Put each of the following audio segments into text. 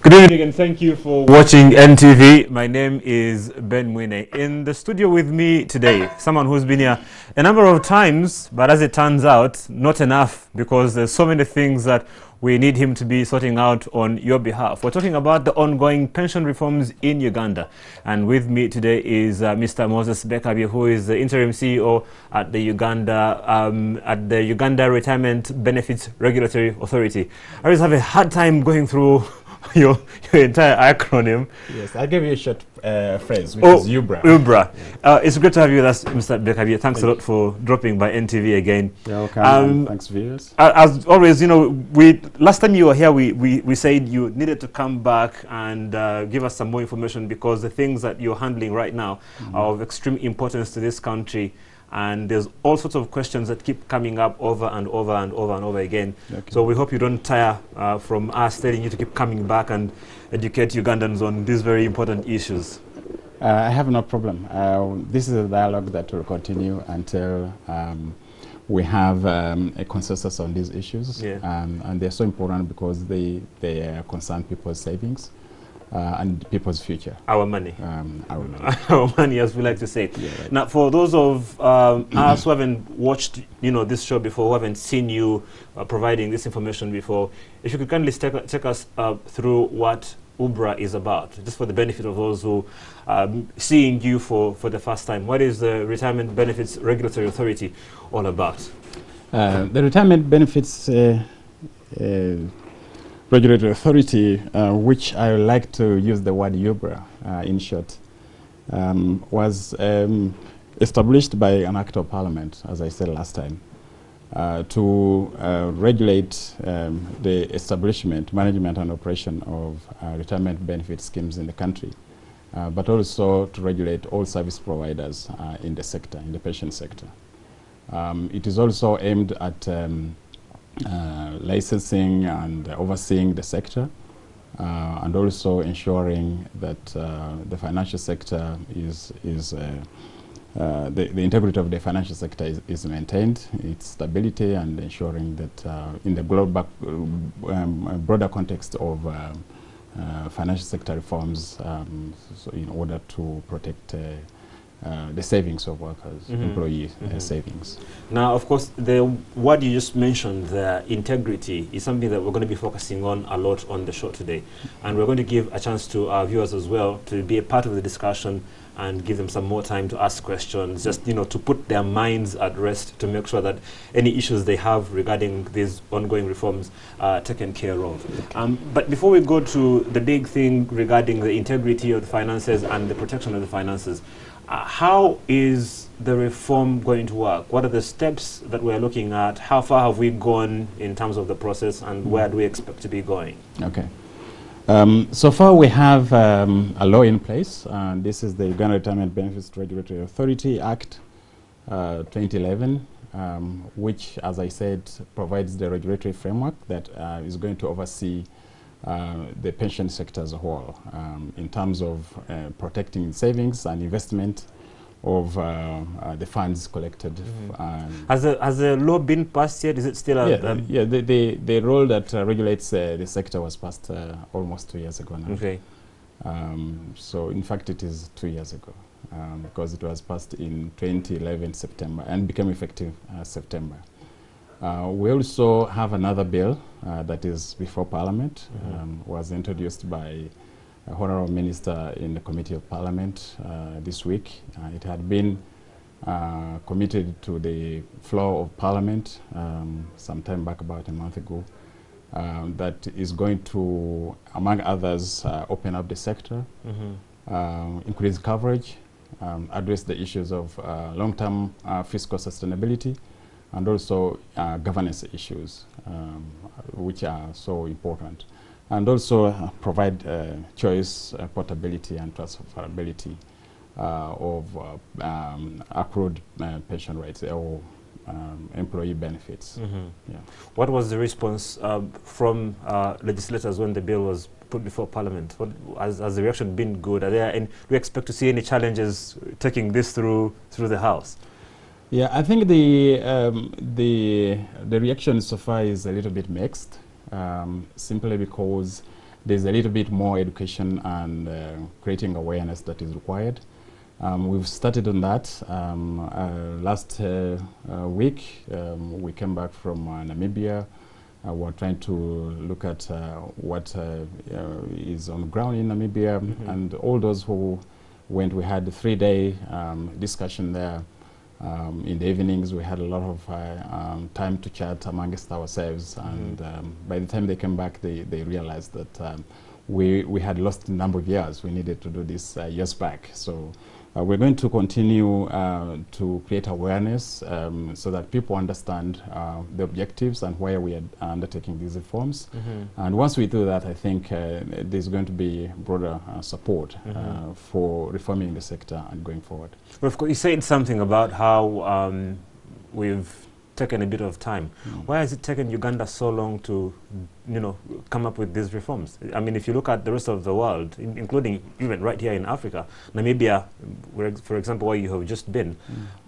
Good evening and thank you for watching NTV. My name is Ben Mwine. In the studio with me today, someone who's been here a number of times, but as it turns out, not enough, because there's so many things that we need him to be sorting out on your behalf. We're talking about the ongoing pension reforms in Uganda. And with me today is Mr. Moses Bekabi, who is the interim CEO at the Uganda Retirement Benefits Regulatory Authority. I always have a hard time going through your entire acronym. Yes, I'll give you a short phrase, which is URBRA. URBRA. Yeah. It's great to have you with us, Mr. Bekabi. Thanks a lot for dropping by NTV again. You're welcome. Thanks, viewers. As always, you know, last time you were here, we said you needed to come back and give us some more information, because the things that you're handling right now are of extreme importance to this country. And there's all sorts of questions that keep coming up over and over and over and over again. Okay. So we hope you don't tire from us telling you to keep coming back and educate Ugandans on these very important issues. I have no problem. This is a dialogue that will continue until we have a consensus on these issues. Yeah. And they're so important because they concern people's savings. And people's future. Our money. Our money. Our money, as we like to say. Yeah, right. Now, for those of us who haven't watched, this show before, who haven't seen you providing this information before, if you could kindly take us through what URBRA is about, just for the benefit of those who are seeing you for the first time. What is the Retirement Benefits Regulatory Authority all about? The Retirement Benefits Regulatory Authority, which I like to use the word URBRA in short, was established by an act of parliament, as I said last time, to regulate the establishment, management and operation of retirement benefit schemes in the country, but also to regulate all service providers in the sector, in the pension sector. It is also aimed at licensing and overseeing the sector, and also ensuring that the financial sector the integrity of the financial sector is maintained, its stability, and ensuring that in the global broader context of financial sector reforms, so in order to protect the savings of workers, employee savings. Now, of course, what you just mentioned, the integrity, is something that we're going to be focusing on a lot on the show today. And we're going to give a chance to our viewers as well to be a part of the discussion and give them some more time to ask questions, just, to put their minds at rest, to make sure that any issues they have regarding these ongoing reforms are taken care of. Okay. But before we go to the big thing regarding the integrity of the finances and the protection of the finances, how is the reform going to work? What are the steps that we're looking at? How far have we gone in terms of the process, and where do we expect to be going? Okay. So far we have a law in place. This is the Uganda Retirement Benefits Regulatory Authority Act 2011, which, as I said, provides the regulatory framework that is going to oversee the pension sector as a whole, in terms of protecting savings and investment of the funds collected. Has the law been passed yet? Is it still the rule that regulates the sector was passed almost 2 years ago now. Okay. So in fact it is 2 years ago, because it was passed in 2011 September and became effective September. We also have another bill that is before Parliament, was introduced by a Honourable Minister in the Committee of Parliament this week. It had been committed to the floor of Parliament some time back, about a month ago, that is going to, among others, open up the sector, increase coverage, address the issues of long-term fiscal sustainability, and also governance issues, which are so important, and also provide choice, portability, and transferability of accrued pension rights or employee benefits. Yeah. What was the response from legislators when the bill was put before Parliament? Has the reaction been good? Do we expect to see any challenges taking this through the House? Yeah, I think the reaction so far is a little bit mixed, simply because there's a little bit more education and creating awareness that is required. We've started on that. Last week, we came back from Namibia. We're trying to look at what is on the ground in Namibia, and all those who went, we had a 3-day discussion there. In the evenings, we had a lot of time to chat amongst ourselves, and by the time they came back, they realized that we had lost a number of years. We needed to do this years back. So we're going to continue to create awareness so that people understand the objectives and why we are undertaking these reforms. And once we do that, I think there's going to be broader support for reforming the sector and going forward. Well, of course, you said something about how we've taken a bit of time. Why has it taken Uganda so long to, come up with these reforms? I mean, if you look at the rest of the world, including even right here in Africa, Namibia, for example, where you have just been,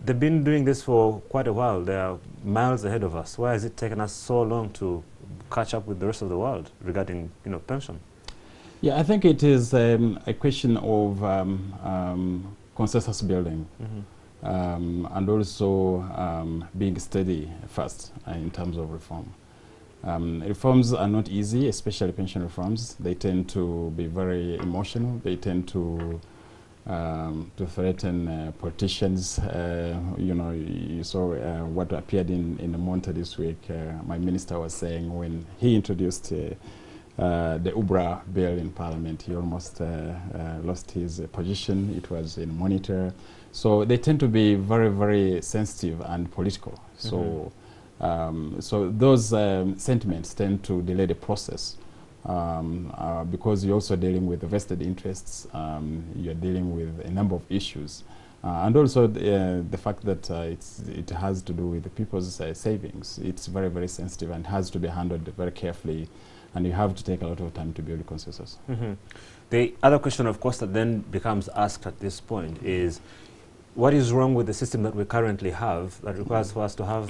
they've been doing this for quite a while. They are miles ahead of us. Why has it taken us so long to catch up with the rest of the world regarding, pension? Yeah, I think it is a question of consensus building. And also being steady first in terms of reform. Reforms are not easy, especially pension reforms. They tend to be very emotional. They tend to threaten politicians. You saw what appeared in the Monte this week. My minister was saying when he introduced the URBRA bill in Parliament, he almost lost his position. It was in Monitor. So they tend to be very, very sensitive and political. So, so those sentiments tend to delay the process because you're also dealing with vested interests. You're dealing with a number of issues, and also the fact that it has to do with the people's savings. It's very, very sensitive and has to be handled very carefully, and you have to take a lot of time to build a consensus. The other question, of course, that then becomes asked at this point is, what is wrong with the system that we currently have that requires for us to have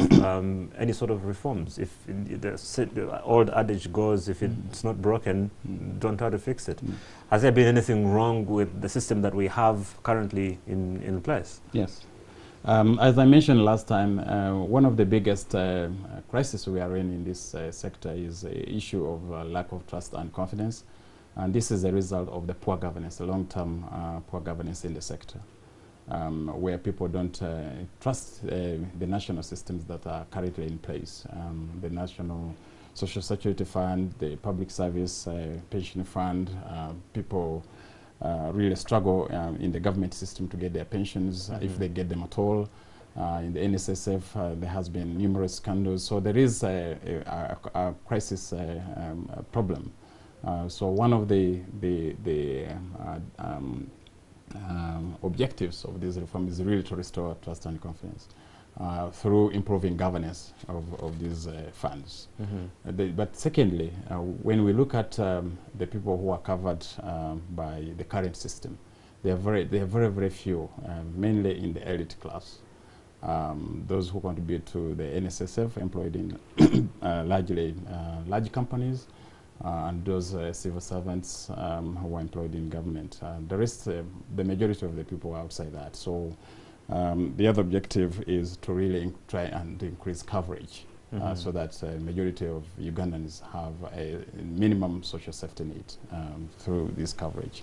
any sort of reforms? If the old adage goes, if it's not broken, don't try to fix it. Has there been anything wrong with the system that we have currently in place? Yes. As I mentioned last time, one of the biggest crises we are in this sector is the issue of lack of trust and confidence. And this is a result of the poor governance, the long-term poor governance in the sector. Where people don't trust the national systems that are currently in place. The National Social Security Fund, the Public Service Pension Fund, people really struggle in the government system to get their pensions, if they get them at all. In the NSSF, there has been numerous scandals. So there is a crisis problem. So one of the objectives of this reform is really to restore trust and confidence through improving governance of these funds. But secondly, when we look at the people who are covered by the current system, they are very few, mainly in the elite class. Those who contribute to the NSSF, employed in largely large companies, and those civil servants who are employed in government. The rest, the majority of the people are outside that. So the other objective is to really try and increase coverage so that majority of Ugandans have a minimum social safety net through this coverage.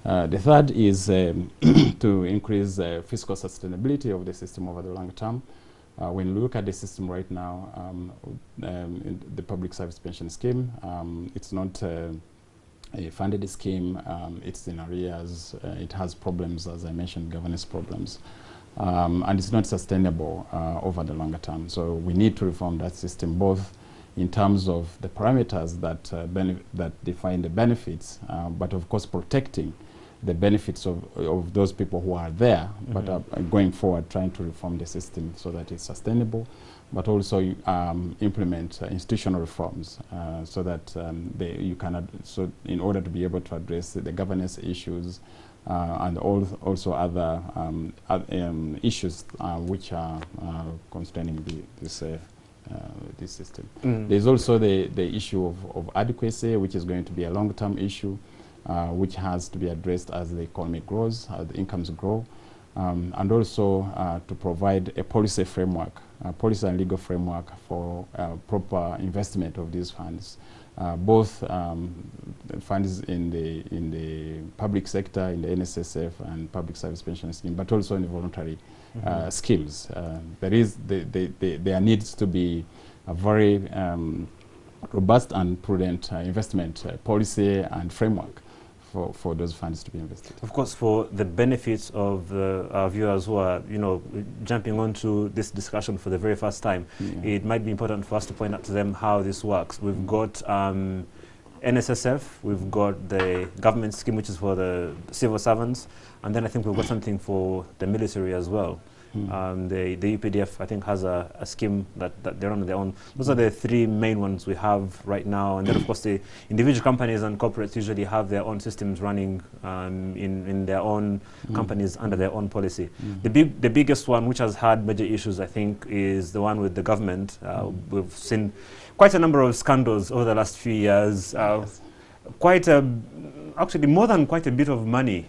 The third is to increase fiscal sustainability of the system over the long term. When we look at the system right now, in the public service pension scheme, it's not a funded scheme, it's in arrears, it has problems, as I mentioned, governance problems, and it's not sustainable over the longer term. So we need to reform that system, both in terms of the parameters that define the benefits, but of course protecting the benefits of those people who are there, but are going forward trying to reform the system so that it's sustainable, but also implement institutional reforms so that you can, so in order to be able to address the governance issues and also other issues which are constraining this this system. There's also the issue of adequacy, which is going to be a long-term issue, which has to be addressed as the economy grows, as the incomes grow, and also to provide a policy framework, policy and legal framework for proper investment of these funds, both funds in the public sector, in the NSSF and public service pension scheme, but also in the voluntary schemes. There needs to be a very robust and prudent investment policy and framework for those funds to be invested. Of course, for the benefits of our viewers who are, jumping onto this discussion for the very first time, it might be important for us to point out to them how this works. We've got NSSF, we've got the government scheme, which is for the civil servants, and then I think we've got something for the military as well. The UPDF, I think, has a scheme that they're on their own. Those are the three main ones we have right now. And then, of course, the individual companies and corporates usually have their own systems running in their own companies under their own policy. The biggest one, which has had major issues, I think, is the one with the government. We've seen quite a number of scandals over the last few years. Actually, more than quite a bit of money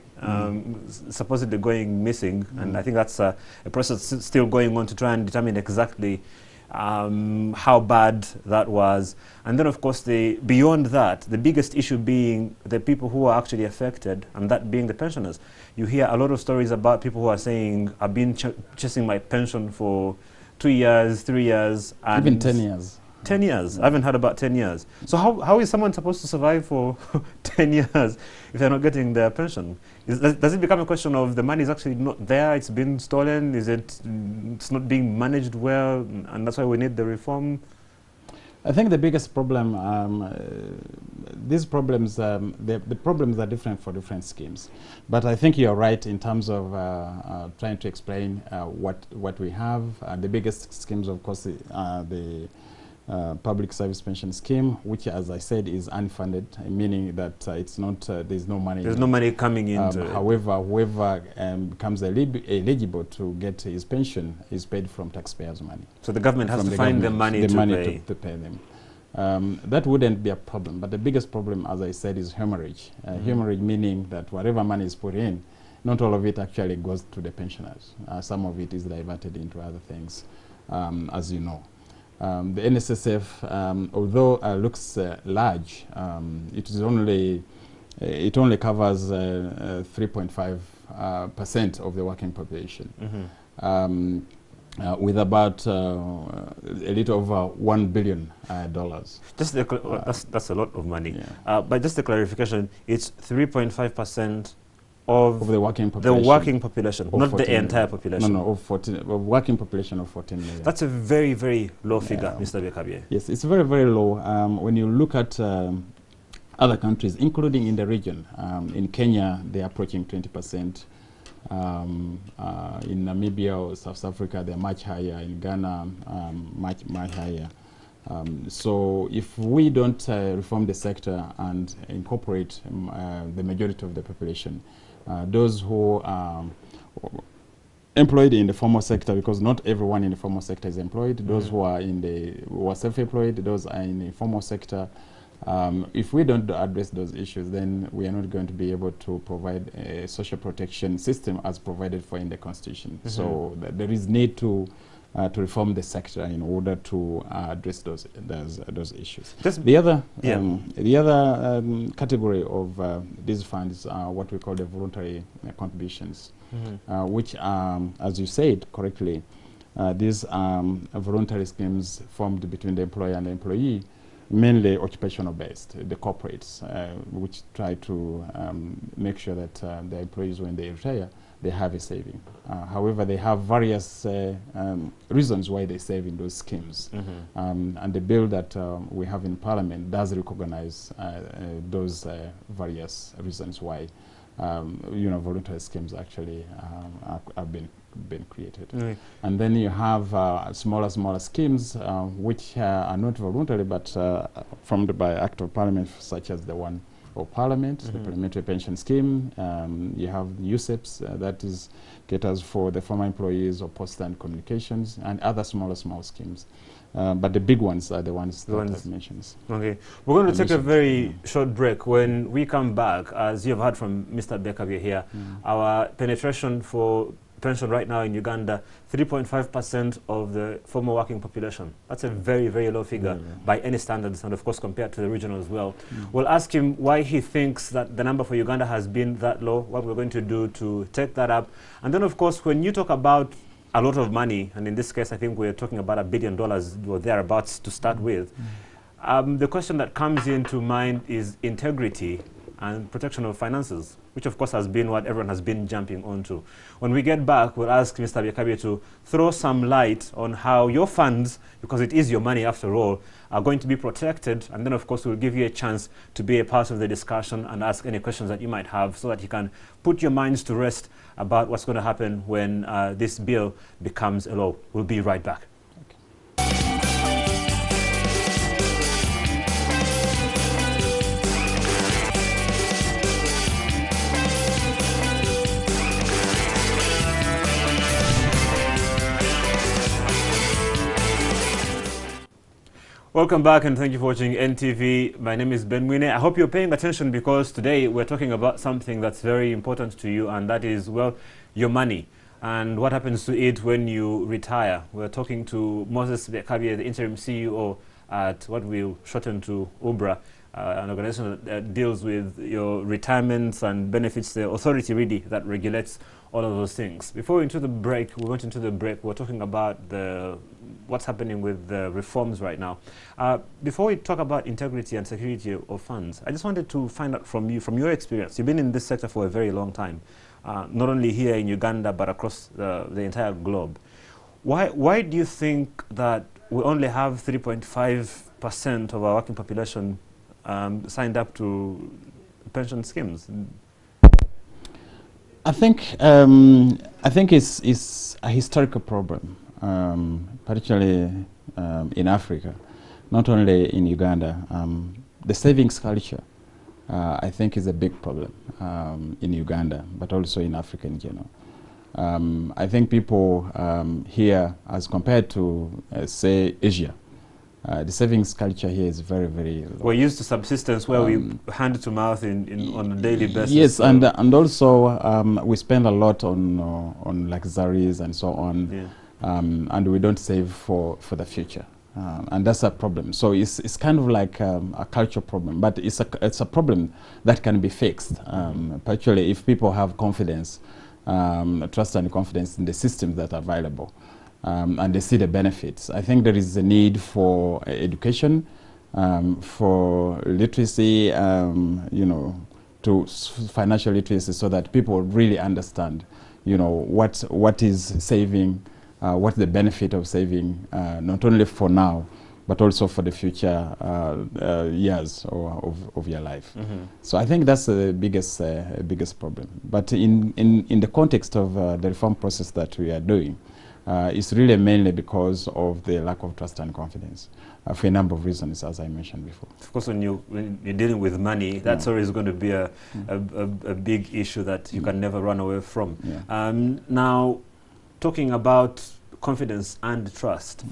supposedly going missing, and I think that's a process still going on to try and determine exactly how bad that was. And then, of course, beyond that, the biggest issue being the people who are actually affected, and that being the pensioners. You hear a lot of stories about people who are saying, I've been chasing my pension for 2 years, 3 years. And even 10 years. 10 years. I haven't heard about 10 years. So how is someone supposed to survive for 10 years if they're not getting their pension? Does it become a question of the money is actually not there, it's been stolen, it's not being managed well, and that's why we need the reform? I think the biggest problem, these problems, the problems are different for different schemes. But I think you're right in terms of trying to explain what we have. The biggest schemes, of course, are the public service pension scheme, which, as I said, is unfunded, meaning that it's not, there's no money. There's no money coming into it. However, whoever becomes eligible to get his pension is paid from taxpayers' money. So the government has to find the money to pay them. That wouldn't be a problem, but the biggest problem, as I said, is hemorrhage. Hemorrhage meaning that whatever money is put in, not all of it actually goes to the pensioners. Some of it is diverted into other things, as you know. The NSSF, although looks large, it only covers 3.5% of the working population, with about a little over $1 billion. Just that's a lot of money. Yeah. But just a clarification, it's 3.5% of the working population, not the entire population. No, of working population of 14 million. That's a very, very low figure, Mr. Bekabye. Yes, it's very, very low. When you look at other countries, including in the region, in Kenya, they're approaching 20%. In Namibia or South Africa, they're much higher. In Ghana, much higher. So if we don't reform the sector and incorporate the majority of the population, those who are employed in the formal sector, because not everyone in the formal sector is employed, those who are self-employed, those are in the informal sector, if we don't address those issues, then we are not going to be able to provide a social protection system as provided for in the Constitution. So there is need to reform the sector in order to address those issues. The other category of these funds are what we call the voluntary contributions, which are, as you said correctly, these voluntary schemes formed between the employer and the employee, mainly occupational based, the corporates, which try to make sure that the employees, when they retire, they have a saving. However, they have various reasons why they save in those schemes. And the bill that we have in Parliament does recognize those various reasons why voluntary schemes actually have been created. And then you have smaller schemes which are not voluntary but formed by Act of Parliament, such as the one of Parliament, the Parliamentary Pension Scheme. You have USEPs, that caters for the former employees of Post and Communications, and other smaller schemes. but the big ones are the ones that I've mentioned. Okay. We're going to take a very short break. When we come back, as you have heard from Mr. Bekabye here, our penetration for pension right now in Uganda, 3.5% of the former working population. That's a very, very low figure by any standards, and of course compared to the regional as well. We'll ask him why he thinks that the number for Uganda has been that low, what we're going to do to take that up. And then of course, when you talk about a lot of money, and in this case I think we're talking about $1 billion or thereabouts to start with, the question that comes into mind is integrity and protection of finances, which of course has been what everyone has been jumping onto. When we get back, we'll ask Mr. Bekabye to throw some light on how your funds, because it is your money after all, are going to be protected, and then of course we'll give you a chance to be a part of the discussion and ask any questions that you might have so that you can put your minds to rest about what's going to happen when this bill becomes a law. We'll be right back. Welcome back and thank you for watching NTV. My name is Ben Mwine. I hope you're paying attention because today we're talking about something that's very important to you, and that is, well, your money and what happens to it when you retire. We're talking to Moses Bekabye, the interim CEO at what we'll shorten to URBRA, an organization that deals with your retirements and benefits, the authority really that regulates all of those things. Before we went into the break, we're talking about what's happening with the reforms right now. Before we talk about integrity and security of funds, I just wanted to find out from you, from your experience. You've been in this sector for a very long time, not only here in Uganda, but across the entire globe. Why do you think that we only have 3.5% of our working population signed up to pension schemes? I think it's a historical problem, particularly in Africa, not only in Uganda. The savings culture, I think, is a big problem in Uganda, but also in Africa in general. I think people here, as compared to, say, Asia, the savings culture here is very, very low. We're used to subsistence where we hand to mouth on a daily basis. Yes, so and also we spend a lot on luxuries and so on, and we don't save for the future, and that's a problem. So it's kind of like a cultural problem, but it's a problem that can be fixed, particularly if people have confidence, trust and confidence in the systems that are available. And they see the benefits. I think there is a need for education, for literacy, to financial literacy, so that people really understand, what is saving, what's the benefit of saving, not only for now, but also for the future years of your life. So I think that's the biggest problem. But in the context of the reform process that we are doing, it's really mainly because of the lack of trust and confidence for a number of reasons, as I mentioned before. Of course, when you're dealing with money, that's always going to be a big issue that you can never run away from. Now, talking about confidence and trust,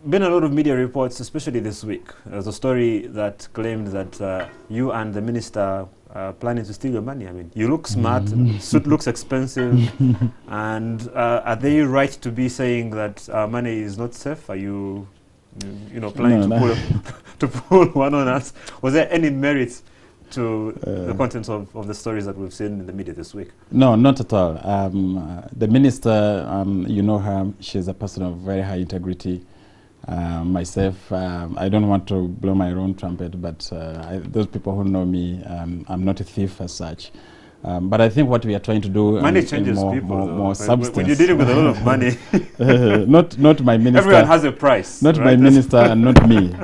been a lot of media reports, especially this week. There's a story that claimed that you and the minister planning to steal your money. I mean, you look smart, suit looks expensive, and are they right to be saying that money is not safe? Are you, planning to pull one on us? Was there any merit to the contents of the stories that we've seen in the media this week? No, not at all. The minister, you know her, she's a person of very high integrity. Myself, I don't want to blow my own trumpet, but those people who know me, I'm not a thief as such. But I think what we are trying to do, money changes more substance. When you're dealing with a lot of money, not my minister. Everyone has a price. Not my minister and not me.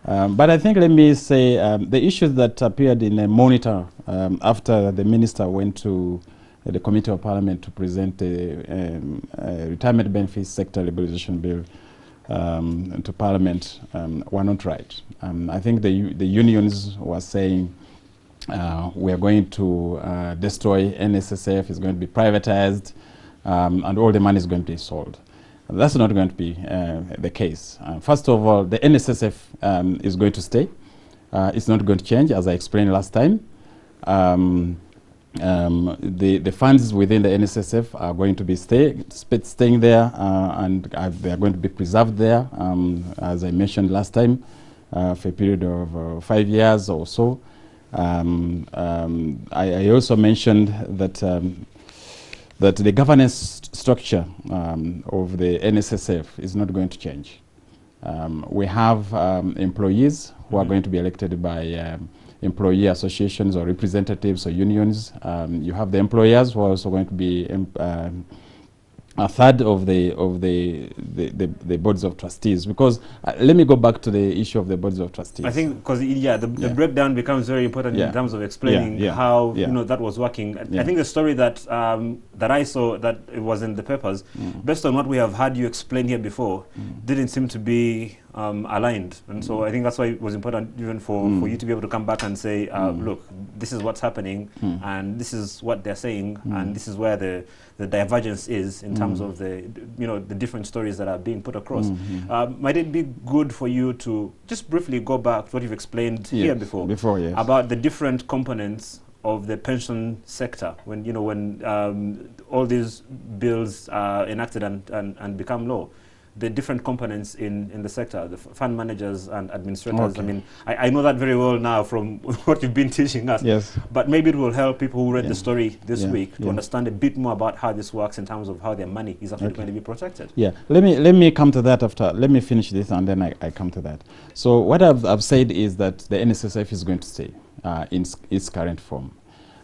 But I think, let me say, the issues that appeared in a monitor after the minister went to the Committee of Parliament to present the retirement benefits sector liberalization bill to Parliament, were not right. I think the unions were saying we are going to destroy NSSF, is going to be privatized, and all the money is going to be sold. That's not going to be the case. First of all, the NSSF is going to stay. It's not going to change, as I explained last time. The funds within the NSSF are going to be staying there, and they are going to be preserved there, as I mentioned last time, for a period of 5 years or so. I also mentioned that that the governance structure of the NSSF is not going to change. We have employees who are going to be elected by employee associations or representatives or unions. You have the employers who are also going to be a third of the boards of trustees. Because let me go back to the issue of the boards of trustees. I think because the breakdown becomes very important in terms of explaining how that was working. I think the story that that I saw that it was in the papers, based on what we have had you explain here before, didn't seem to be aligned, and so I think that's why it was important even for you to be able to come back and say, look, this is what's happening, and this is what they're saying, and this is where the divergence is in terms of the the different stories that are being put across. Might it be good for you to just briefly go back to what you've explained here before about the different components of the pension sector when when all these bills are enacted and become law? The different components in the sector, the fund managers and administrators. I mean, I know that very well now from what you've been teaching us. Yes. But maybe it will help people who read the story this week to understand a bit more about how this works in terms of how their money is actually going to be protected. Yeah. Let me come to that after. Let me finish this and then I come to that. So what I've said is that the NSSF is going to stay in its current form.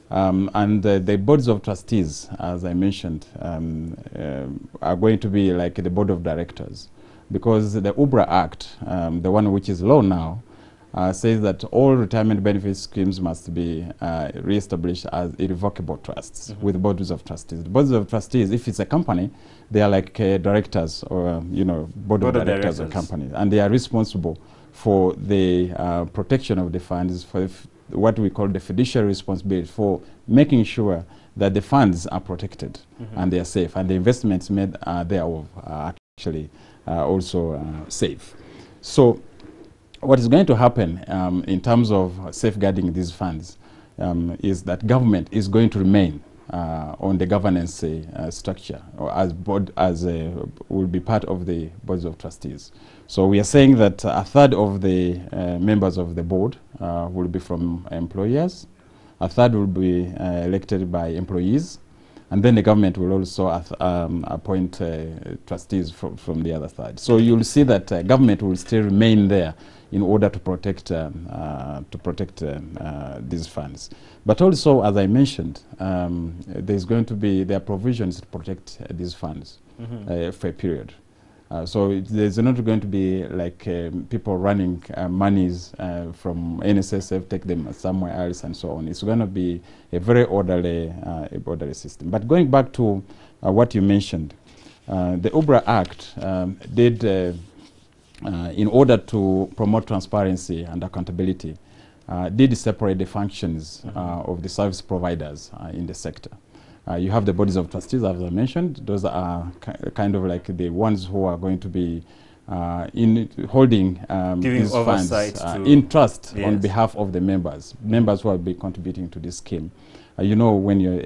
And the boards of trustees, as I mentioned, are going to be like the board of directors, because the URBRA Act, the one which is law now, says that all retirement benefit schemes must be re-established as irrevocable trusts with boards of trustees. The boards of trustees, if it's a company, they are like directors or board of directors of companies, and they are responsible for the protection of the funds, for what we call the fiduciary responsibility, for making sure that the funds are protected and they are safe, and the investments made thereof are actually also safe. So what is going to happen in terms of safeguarding these funds is that government is going to remain on the governance structure, or will be part of the boards of trustees. So we are saying that a third of the members of the board will be from employers, a third will be elected by employees, and then the government will also appoint trustees from the other side. So you'll see that government will still remain there in order to protect these funds. But also, as I mentioned, there are provisions to protect these funds for a period. So there's not going to be like people running monies from NSSF, take them somewhere else and so on. It's going to be a very orderly system. But going back to what you mentioned, the URBRA Act did, in order to promote transparency and accountability, did separate the functions of the service providers in the sector. You have the bodies of trustees, as I mentioned. Those are kind of like the ones who are going to be holding these funds in trust on behalf of the members who will be contributing to this scheme. When you're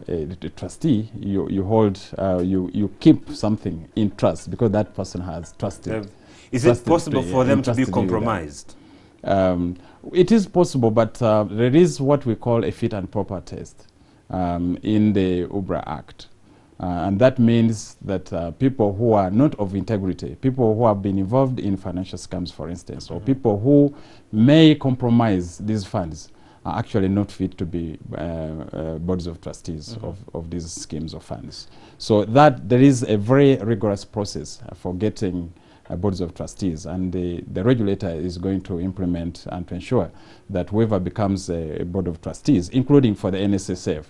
a trustee, you keep something in trust because that person has trusted. Is it possible for them to be compromised? It is possible, but there is what we call a fit and proper test in the URBRA Act. And that means that people who are not of integrity, people who have been involved in financial scams, for instance, or people who may compromise these funds, are actually not fit to be boards of trustees of these schemes of funds. So that there is a very rigorous process for getting boards of trustees, and the regulator is going to implement and to ensure that whoever becomes a board of trustees, including for the NSSF,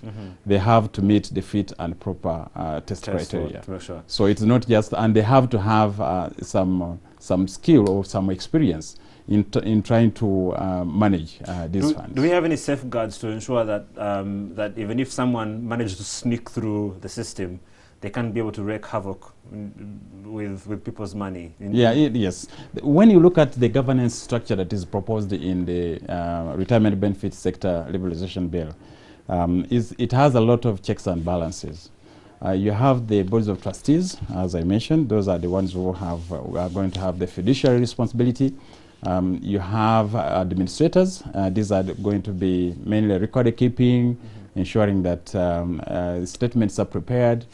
they have to meet the fit and proper test criteria. Sure. So it's not just, and they have to have some skill or some experience in trying to manage these funds. Do we have any safeguards to ensure that that even if someone manages to sneak through the system, they can't be able to wreak havoc with people's money. Yes. When you look at the governance structure that is proposed in the Retirement Benefit Sector Liberalization Bill, it has a lot of checks and balances. You have the boards of trustees, as I mentioned. Those are the ones who are going to have the fiduciary responsibility. You have administrators. These are going to be mainly record keeping, ensuring that statements are prepared,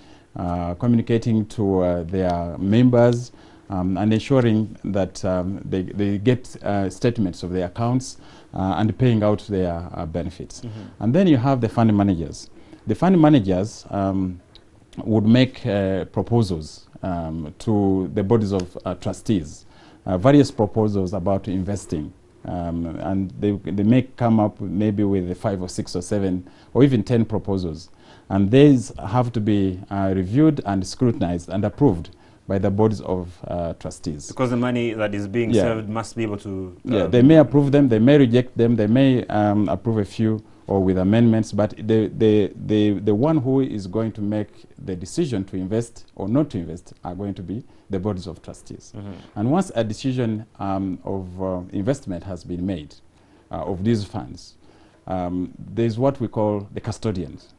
communicating to their members, and ensuring that they get statements of their accounts and paying out their benefits. And then you have the fund managers. The fund managers would make proposals to the bodies of trustees, various proposals about investing. And they may come up maybe with 5 or 6 or 7 or even 10 proposals. And these have to be reviewed and scrutinized and approved by the boards of trustees. Because the money that is being served must be able to... they may approve them, they may reject them, they may approve a few or with amendments, but the one who is going to make the decision to invest or not to invest are going to be the boards of trustees. And once a decision of investment has been made of these funds, there's what we call the custodians,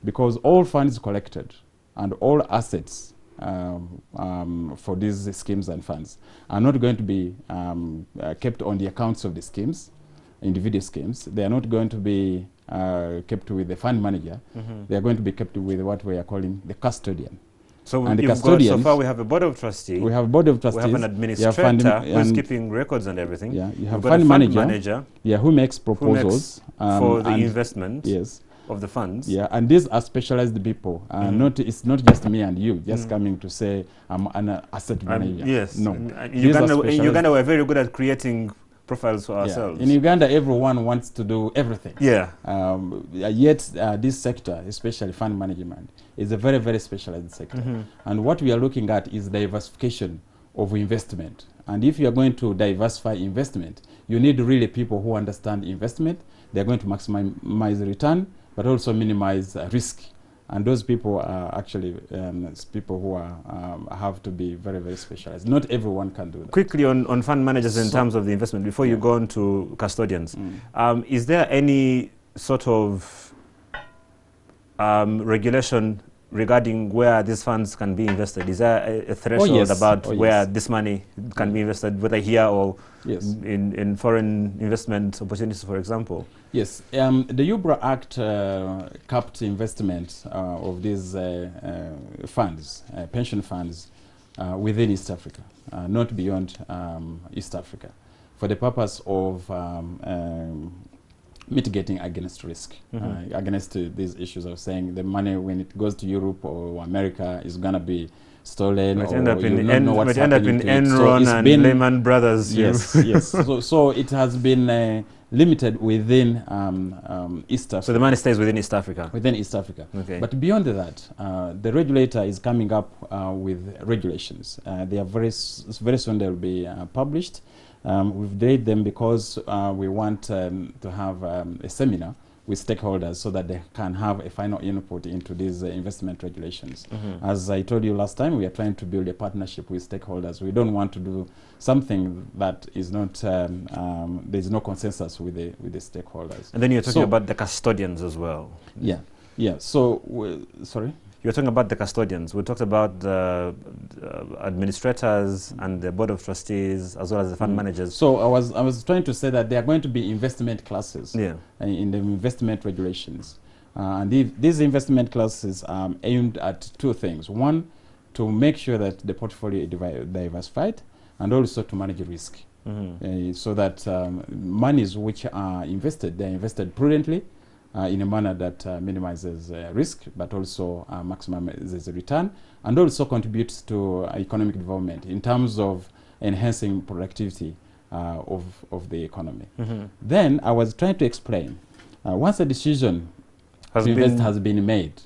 because all funds collected and all assets for these schemes and funds are not going to be kept on the accounts of the schemes, individual schemes. They are not going to be kept with the fund manager. They are going to be kept with what we are calling the custodian. So and so far we have a board of trustees. We have a board of trustees. We have an administrator who is keeping records and everything. Yeah, you have a fund manager. Yeah, who makes proposals for the investment. Yes. Of the funds. Yeah, and these are specialized people. It's not just me and you just coming to say I'm an asset manager. Yes. No. In Uganda, we're very good at creating profiles for ourselves. In Uganda, everyone wants to do everything. Yeah. Yet this sector, especially fund management, is a very, very specialized sector. And what we are looking at is diversification of investment. And if you are going to diversify investment, you need really people who understand investment. They're going to maximize the return, but also minimize risk. And those people are actually people who have to be very, very specialized. Not everyone can do that. Quickly on fund managers in terms of the investment, before you go on to custodians, is there any sort of regulation regarding where these funds can be invested? Is there a threshold about where this money can be invested, whether here or in foreign investment opportunities, for example? Yes, the URBRA Act capped investment of these funds, pension funds, within East Africa, not beyond East Africa, for the purpose of mitigating against risk, against these issues of saying the money when it goes to Europe or America is going to be stolen, or end up in Enron and Lehman Brothers. Yes, yes. So it has been limited within East Africa. So the money stays within East Africa? Within East Africa. Okay. But beyond that, the regulator is coming up with regulations. They are very soon they'll be published. We've delayed them because we want to have a seminar with stakeholders so that they can have a final input into these investment regulations. As I told you last time, we are trying to build a partnership with stakeholders. We don't want to do something that is not, there's no consensus with the stakeholders. And then you're talking about the custodians as well. Yeah, yeah. So, sorry? You're talking about the custodians. We talked about the administrators and the board of trustees, as well as the fund managers. So I was trying to say that there are going to be investment classes in the investment regulations. And these investment classes are aimed at two things. One, to make sure that the portfolio is diversified, and also to manage risk. So that monies which are invested, they're invested prudently, in a manner that minimizes risk, but also maximizes the return, and also contributes to economic development in terms of enhancing productivity of the economy. Then I was trying to explain, once a decision to invest has been made,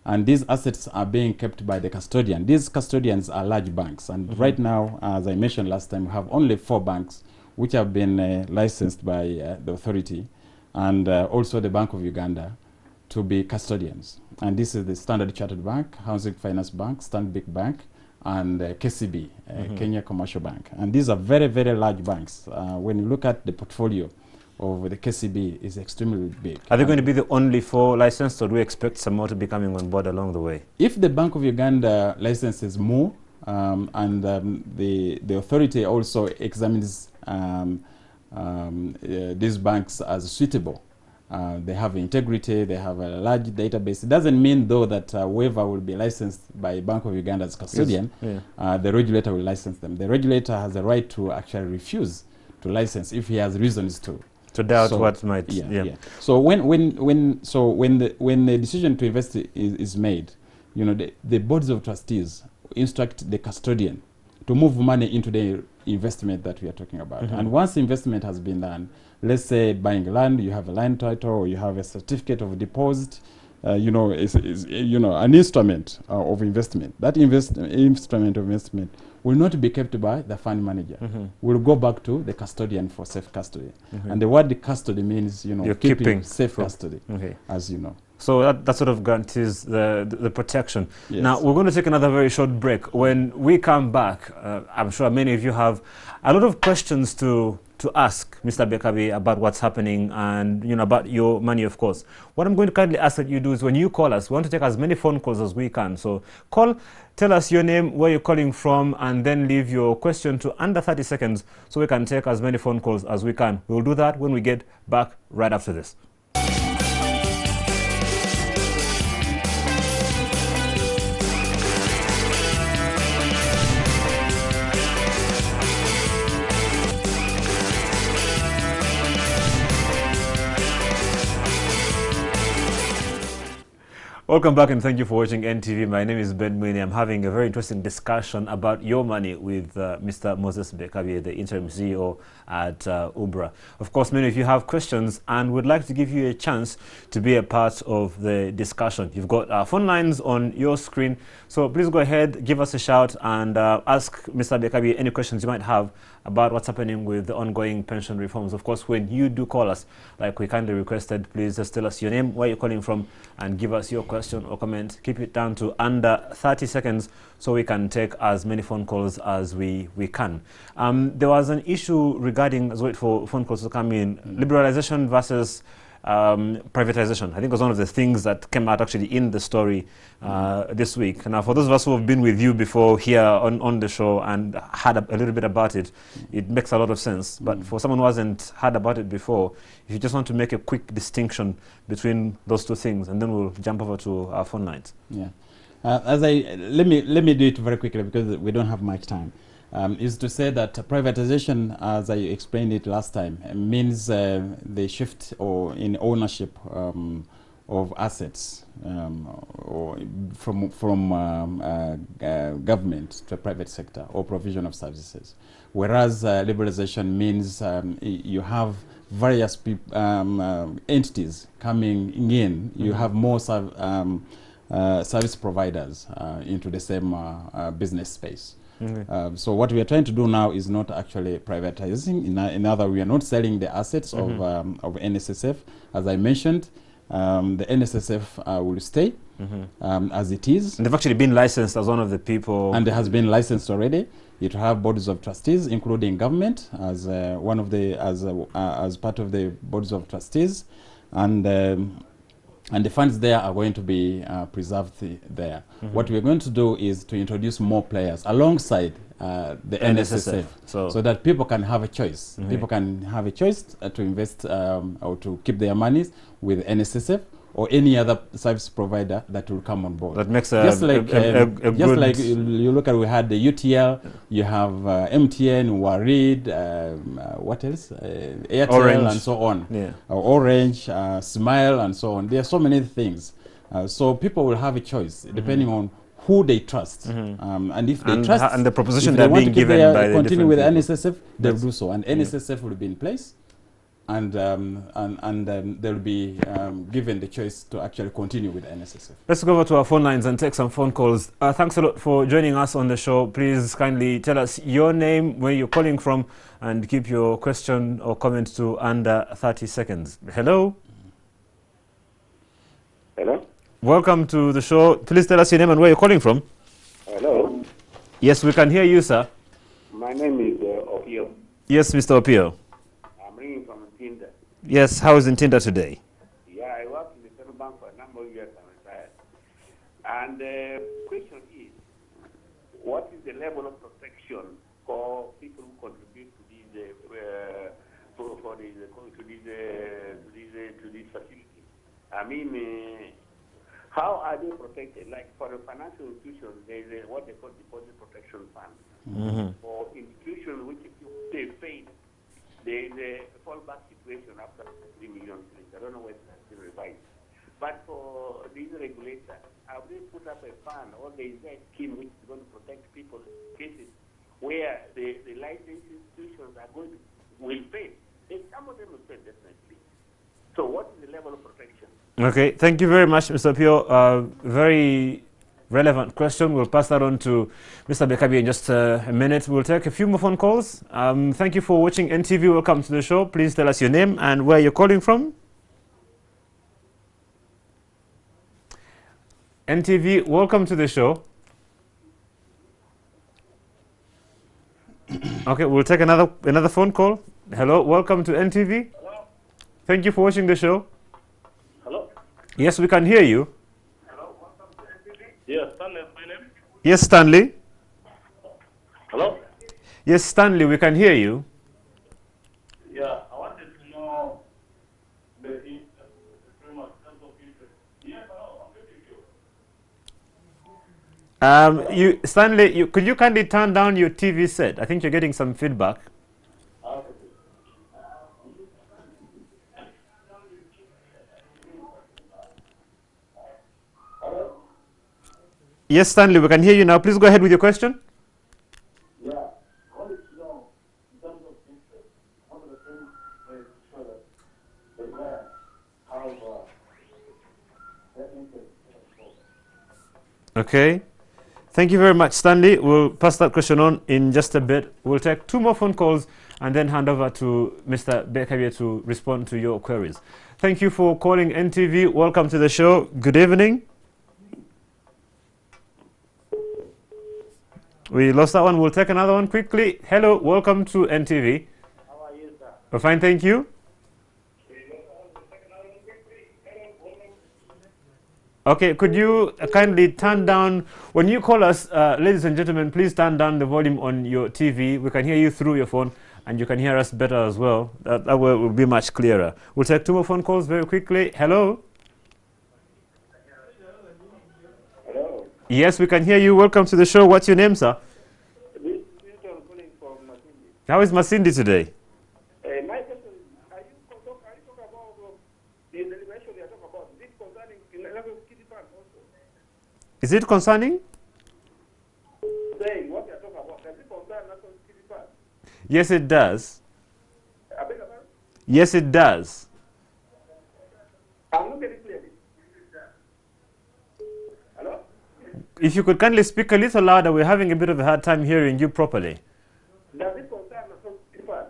and these assets are being kept by the custodian. These custodians are large banks, and right now, as I mentioned last time, we have only 4 banks which have been licensed by the authority, and also the Bank of Uganda. to be custodians. And this is the Standard Chartered Bank, Housing Finance Bank, Stanbic Bank, and KCB, Kenya Commercial Bank. And these are very, very large banks. When you look at the portfolio of the KCB, is extremely big. Are they going to be the only 4 licensed, or do we expect some more to be coming on board along the way? If the Bank of Uganda licenses more, and the authority also examines these banks as suitable, they have integrity, they have a large database. It doesn't mean, though, that whoever will be licensed by Bank of Uganda as custodian, the regulator will license them. The regulator has a right to actually refuse to license if he has reasons to doubt what might. So when the decision to invest is made, you know, the boards of trustees instruct the custodian to move money into the investment that we are talking about. And once investment has been done, let's say buying land, you have a land title, or you have a certificate of deposit, you know, is an instrument of investment. That instrument of investment will not be kept by the fund manager. Will go back to the custodian for safe custody. And the word custody means, you know, you're keeping safe custody, as you know. So that sort of guarantees the protection. Yes. Now, we're going to take another very short break. When we come back, I'm sure many of you have a lot of questions to ask Mr. Bekabi about what's happening and, you know, about your money, of course. What I'm going to kindly ask that you do is when you call us, we want to take as many phone calls as we can. So call, tell us your name, where you're calling from, and then leave your question to under 30 seconds so we can take as many phone calls as we can. We'll do that when we get back right after this. Welcome back and thank you for watching NTV. My name is Ben Mwini. I'm having a very interesting discussion about your money with Mr. Moses Bekabi, the interim CEO at URBRA. Of course, many of you have questions and would like to give you a chance to be a part of the discussion. You've got phone lines on your screen, so please go ahead, give us a shout and ask Mr. Bekabi any questions you might have about what's happening with the ongoing pension reforms. Of course, when you do call us, like we kindly requested, please just tell us your name, where you're calling from, and give us your question or comment. Keep it down to under 30 seconds so we can take as many phone calls as we can. There was an issue regarding, let's wait for phone calls to come in, liberalization versus privatization. I think it was one of the things that came out actually in the story this week. Now, for those of us who have been with you before here on the show and heard a little bit about it, it makes a lot of sense. But for someone who hasn't heard about it before, if you just want to make a quick distinction between those two things, and then we'll jump over to our phone lines. Yeah. Let me do it very quickly because we don't have much time. Is to say that privatization, as I explained it last time, means the shift or in ownership of assets or from government to a private sector or provision of services. Whereas liberalization means you have various entities coming in. You have more service providers into the same business space. So what we are trying to do now is not actually privatizing. In other, we are not selling the assets of NSSF. As I mentioned, the NSSF will stay as it is. And they've actually been licensed as one of the people. And it has been licensed already. It will have boards of trustees, including government, as one of the as part of the boards of trustees, and the funds there are going to be preserved there. What we're going to do is to introduce more players alongside the NSSF, so that people can have a choice. People can have a choice to invest or to keep their monies with NSSF or any other service provider that will come on board. That makes a just like you look at, we had the UTL, you have MTN, Warid, what else? Airtel, Orange, and so on. Orange, Smile, and so on. There are so many things. So people will have a choice depending on who they trust, and if they trust, and the proposition they're being given by the continue with NSSF, they'll do so, and NSSF will be in place. And they'll be given the choice to actually continue with NSSF. Let's go over to our phone lines and take some phone calls. Thanks a lot for joining us on the show. Please kindly tell us your name, where you're calling from, and keep your question or comment to under 30 seconds. Hello? Welcome to the show. Please tell us your name and where you're calling from. Hello. Yes, we can hear you, sir. My name is Opio. Yes, Mr. Opio. I'm ringing from Ntinda. Yes, how is Ntinda today? Yeah, I worked in the central bank for a number of years and retired. And the question is, what is the level of protection for people who contribute to these to these facilities? I mean, how are they protected? Like for the financial institutions, there is what they call deposit protection fund. For institutions which if they fail, there is a fallback situation after 3 million shillings. I don't know whether that's been revised. But for these regulators, have they put up a fund or there is a scheme which is going to protect people in cases where the licensed institutions will fail? Some of them will fail definitely. So what is the level of protection? Okay, thank you very much, Mr. Pio. Very relevant question. We'll pass that on to Mr. Bekabi in just a minute. We'll take a few more phone calls. Thank you for watching NTV. Welcome to the show. Please tell us your name and where you're calling from. NTV, welcome to the show. Okay, we'll take another phone call. Hello, welcome to NTV. Hello? Thank you for watching the show. Hello? Yes, we can hear you. Hello, welcome to NTV. Yes, Stanley is my name. Yes, Stanley. Hello? Yes, Stanley, we can hear you. Yeah, I wanted to know the framework of interest. Yes, hello, I'm with you. Stanley, could you kindly turn down your TV set? I think you're getting some feedback. Yes, Stanley, we can hear you now. Please go ahead with your question. Yeah, I wanted to know in terms of interest, one of the things that show that the grant have that interest. Okay. Thank you very much, Stanley. We'll pass that question on in just a bit. We'll take 2 more phone calls and then hand over to Mr. Bekabie to respond to your queries. Thank you for calling NTV. Welcome to the show. Good evening. We lost that one. We'll take another one quickly. Hello, welcome to NTV. How are you, sir? We're fine, thank you. Okay, could you kindly turn down, when you call us, ladies and gentlemen, please turn down the volume on your TV. We can hear you through your phone and you can hear us better as well. That way it will be much clearer. We'll take 2 more phone calls very quickly. Hello? Hello. Yes, we can hear you. Welcome to the show. What's your name, sir? This is calling from Masindi. How is Masindi today? My question is, are you talking about the deliberation you are talking about? Is it concerning the level of kitty fund also? Is it concerning? Saying what you are talking about, does it concern national kitty fund? Yes, it does. I beg your pardon? Yes, it does. I'm not getting clearly. Hello? If you could kindly speak a little louder, we're having a bit of a hard time hearing you properly. Does it concern national kitty fund?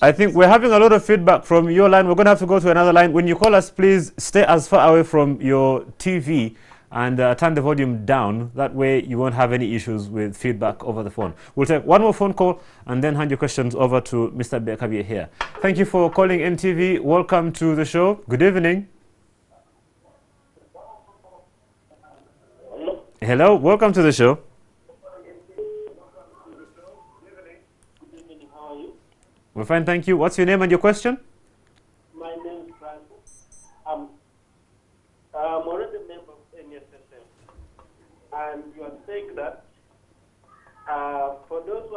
I think we're having a lot of feedback from your line. We're going to have to go to another line. When you call us, please stay as far away from your TV and turn the volume down. That way you won't have any issues with feedback over the phone. We'll take 1 more phone call and then hand your questions over to Mr. Bekabie here. Thank you for calling NTV. Welcome to the show. Good evening. Hello, welcome to the show. We're fine, thank you. What's your name and your question? My name is Francis. I'm already a member of NSSM. And you are saying that for those who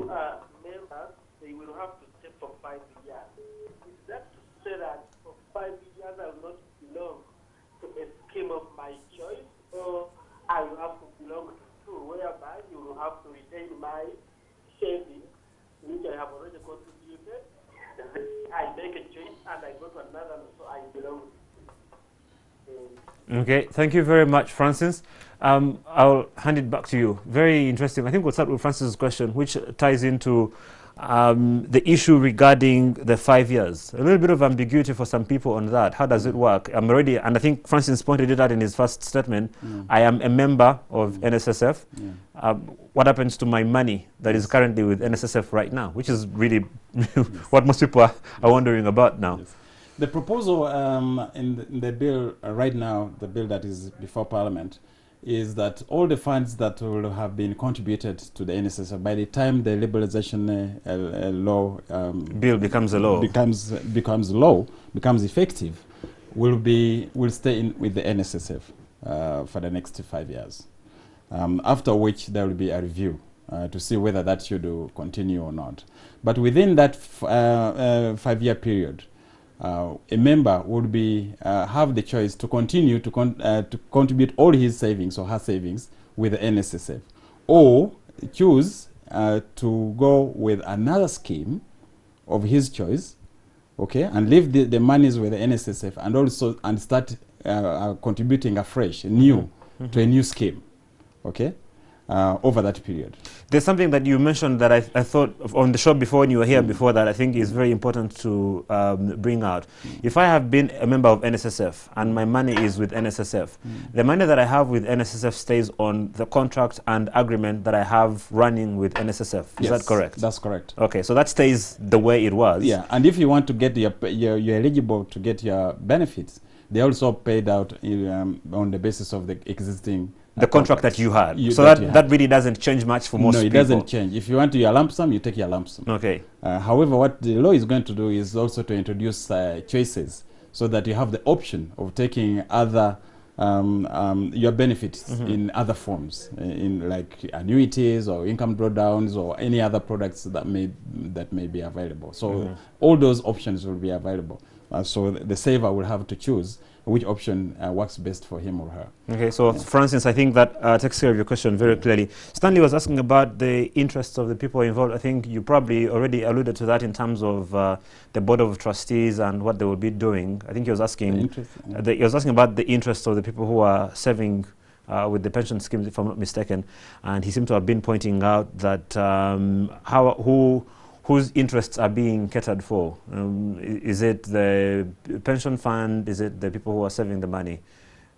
are members, they will have to stay for 5 years. Is that to say that for 5 years I will not belong to a scheme of my choice, or I will have to belong to 2, whereby you will have to retain my savings, which I have already contributed? I make a choice and I go to another, so I belong. Okay, thank you very much, Francis. I'll hand it back to you. Very interesting. I think we'll start with Francis's question, which ties into the issue regarding the 5 years. A little bit of ambiguity for some people on that. How does it work? I'm already, and I think Francis pointed it out in his first statement, I am a member of NSSF. What happens to my money that is currently with NSSF right now? Which is really what most people are wondering about now. The proposal in the bill right now, the bill that is before Parliament, is that all the funds that will have been contributed to the NSSF by the time the liberalization law bill becomes a law, becomes effective, will stay in with the NSSF for the next 5 years. After which there will be a review to see whether that should continue or not. But within that 5-year period, a member would be have the choice to continue to contribute all his savings or her savings with the NSSF, or choose to go with another scheme of his choice, okay, and leave the monies with the NSSF and start contributing afresh, new to a new scheme, okay. Over that period. There's something that you mentioned that I thought on the show before when you were here before that I think is very important to bring out. If I have been a member of NSSF and my money is with NSSF, the money that I have with NSSF stays on the contract and agreement that I have running with NSSF. Is that correct? That's correct. Okay, so that stays the way it was. Yeah, and if you want to get you're eligible to get your benefits, they also paid out on the basis of the existing the contract that you had. So that really doesn't change much for most people. No, it doesn't change. If you want your lump sum, you take your lump sum. Okay. However, what the law is going to do is also to introduce choices so that you have the option of taking other your benefits in other forms, in like annuities or income drawdowns or any other products that may be available. So all those options will be available. So the saver will have to choose which option works best for him or her. Okay, so for instance, I think that takes care of your question very clearly. Stanley was asking about the interests of the people involved. I think you probably already alluded to that in terms of the Board of Trustees and what they will be doing. I think he was asking, he was asking about the interests of the people who are saving with the pension schemes, if I'm not mistaken. And he seemed to have been pointing out that whose interests are being catered for? Is it the pension fund? Is it the people who are saving the money?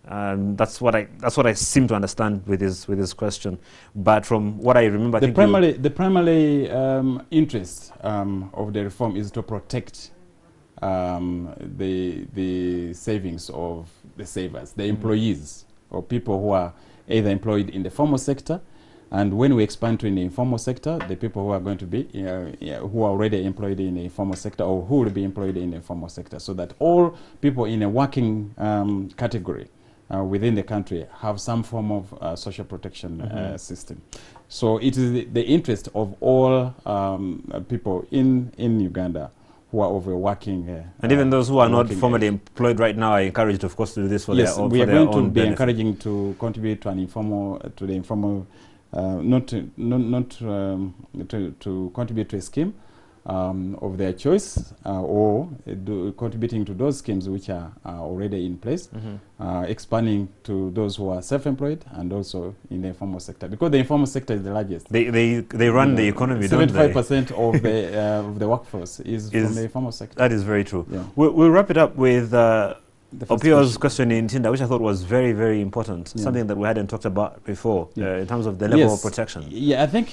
That's what I seem to understand with his question. But from what I remember, the primary interest of the reform is to protect the savings of the savers, the employees, or people who are either employed in the formal sector. And when we expand to in the informal sector, the people who are going to be, who are already employed in the informal sector or who will be employed in the informal sector, so that all people in a working category within the country have some form of social protection system. So it is the interest of all people in Uganda who are overworking. And even those who are not formally employed right now are encouraged, of course, to do this for their own benefit. Yes, we are going to be encouraging to contribute to an informal, to the informal, not to contribute to a scheme of their choice, or contributing to those schemes which are already in place, expanding to those who are self-employed and also in the informal sector, because the informal sector is the largest. They run the economy, don't they? 75% of the workforce is from the informal sector. That is very true. Yeah. We'll wrap it up with Opio's question in Tinda, which I thought was very, very important, something that we hadn't talked about before, in terms of the level of protection. Yeah, I think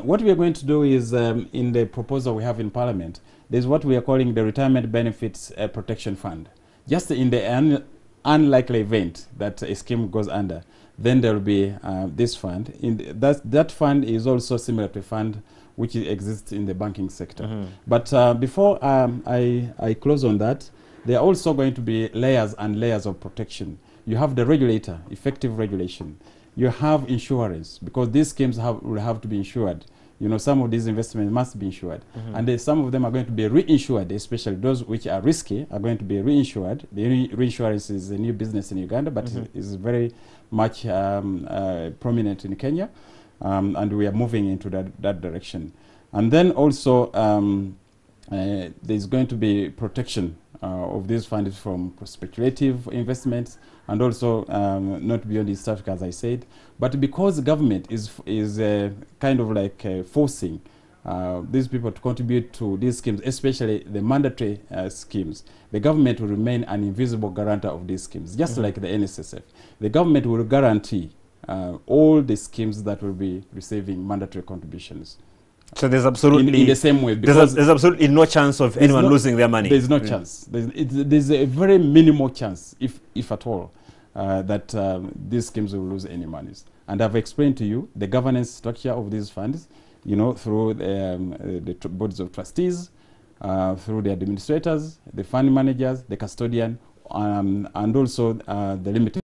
what we are going to do is, in the proposal we have in Parliament, there's what we are calling the Retirement Benefits Protection Fund. Just in the unlikely event that a scheme goes under, then there will be this fund. That fund is also similar to a fund which exists in the banking sector. But before I close on that, there are also going to be layers and layers of protection. You have the regulator, effective regulation. You have insurance, because these schemes will have to be insured. You know, some of these investments must be insured. And some of them are going to be reinsured, especially those which are risky are going to be reinsured. The reinsurance is a new business in Uganda, but is very much prominent in Kenya. And we are moving into that direction. And then also there's going to be protection of these funds from speculative investments, and also not beyond East Africa, as I said. But because the government is kind of like forcing these people to contribute to these schemes, especially the mandatory schemes, the government will remain an invisible guarantor of these schemes, just like the NSSF. The government will guarantee all the schemes that will be receiving mandatory contributions. So there's absolutely in the same way, because there's absolutely no chance of anyone losing their money. There's no chance. There's a very minimal chance, if at all, that these schemes will lose any monies. And I've explained to you the governance structure of these funds, you know, through the boards of trustees, through the administrators, the fund managers, the custodian, and also the limited